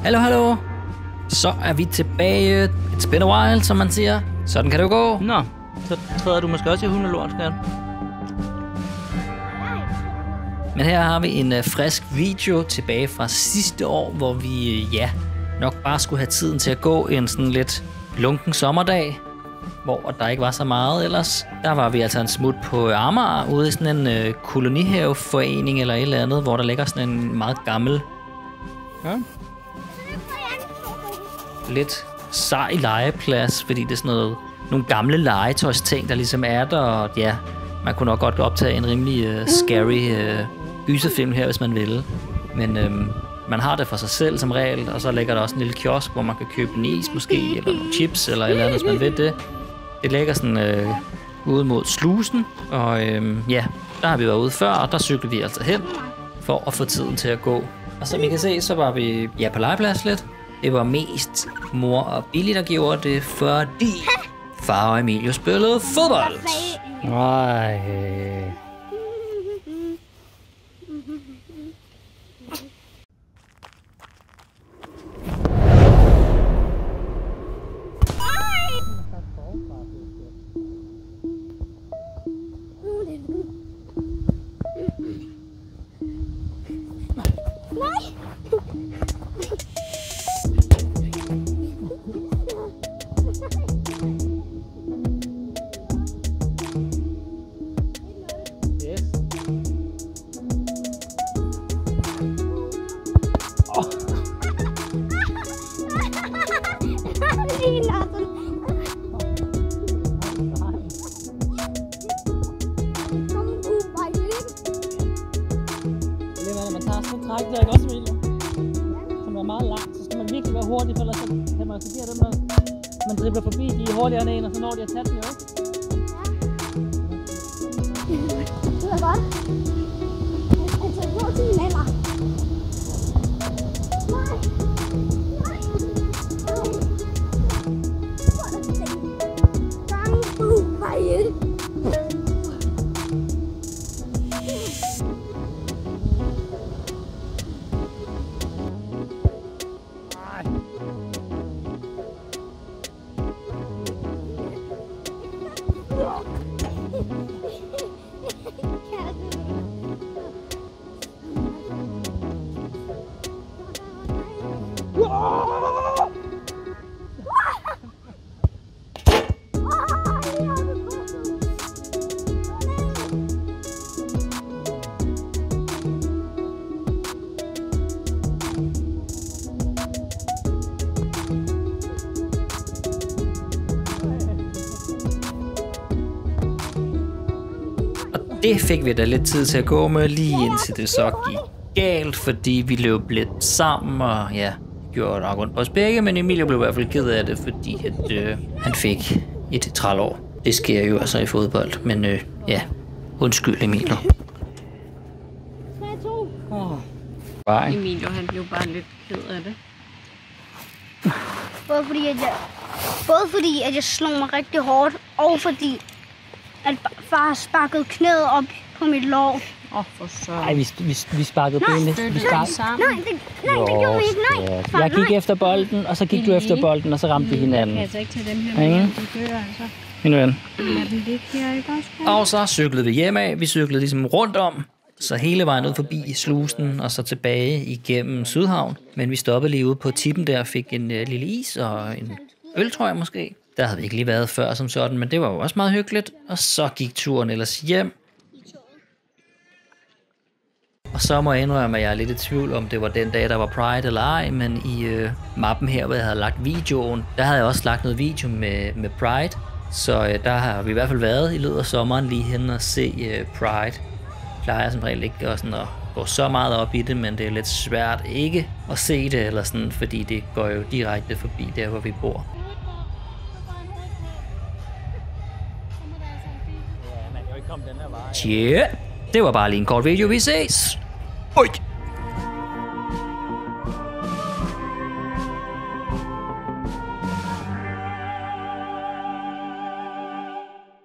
Hallo, hallo. Så er vi tilbage. It's been a while, som man siger. Sådan kan det jo gå. Nå, så træder du måske også i hundelort, skat. Men her har vi en frisk video tilbage fra sidste år, hvor vi, nok bare skulle have tiden til at gå en sådan lidt lunken sommerdag, hvor der ikke var så meget ellers. Der var vi altså en smut på Amager, ude i sådan en kolonihaveforening eller et eller andet, hvor der ligger sådan en meget gammel, lidt sej legeplads, fordi det er sådan nogle gamle legetøjsting, der ligesom er der, og ja, man kunne nok godt optage en rimelig scary gyserfilm her, hvis man ville. Men man har det for sig selv som regel, og så ligger der også en lille kiosk, hvor man kan købe en is måske, eller nogle chips, eller et eller andet, hvis man ved det. Det ligger sådan ude mod slusen, og der har vi været ude før, og der cyklede vi altså hen, for at få tiden til at gå. Og som I kan se, så var vi på legeplads lidt. Det var mest mor og Billy, der gjorde det, fordi far og Emilio spillede fodbold. Nej. træk der, ikke også, Emilie? Som er meget langt, så skal man virkelig være hurtig, for ellers så kan man risikere dem, når man dribler forbi, de er hurtigere end en, og så når de at tage den jo, ikke? Det er godt. Altså, hvor er din alder? Nej. Nej. Hvor er det den? Bamboo fire. Det fik vi da lidt tid til at gå med, lige indtil det så gik galt, fordi vi løb lidt sammen, og ja, gjorde nok rundt på os begge, men Emilio blev i hvert fald ked af det, fordi at, han fik et trælår. Det sker jo altså i fodbold, men ja, undskyld Emilio. Bye. Emilio, han blev bare lidt ked af det. Både fordi at jeg slog mig rigtig hårdt, og fordi at far sparkede knæet op på mit lår. For så. Nej, vi sparkede benene. Nej, det gjorde vi ikke. Nej. Far, jeg gik efter bolden, og så gik du efter bolden, og så ramte vi hinanden. Jeg kan altså ikke tage dem her med, de dør altså. Min ven. Lad dem ligge her, ikke også? Og så cyklede vi hjem af. Vi cyklede ligesom rundt om, så hele vejen ud forbi slusen, og så tilbage igennem Sydhavn. Men vi stoppede lige ude på tippen der og fik en lille is og en øl, tror jeg måske. Der havde vi ikke lige været før som sådan, men det var jo også meget hyggeligt. Og så gik turen ellers hjem. Og så må jeg indrømme, at jeg er lidt i tvivl om, det var den dag, der var Pride eller ej. Men i mappen her, hvor jeg havde lagt videoen, der havde jeg også lagt noget video med Pride. Så der har vi i hvert fald været i løbet af sommeren lige hen og se Pride. Plejer jeg som regel ikke at gå så meget op i det, men det er lidt svært ikke at se det, eller sådan, fordi det går jo direkte forbi der, hvor vi bor. Ja, det var bare lige en kort video. Vi ses! Oj!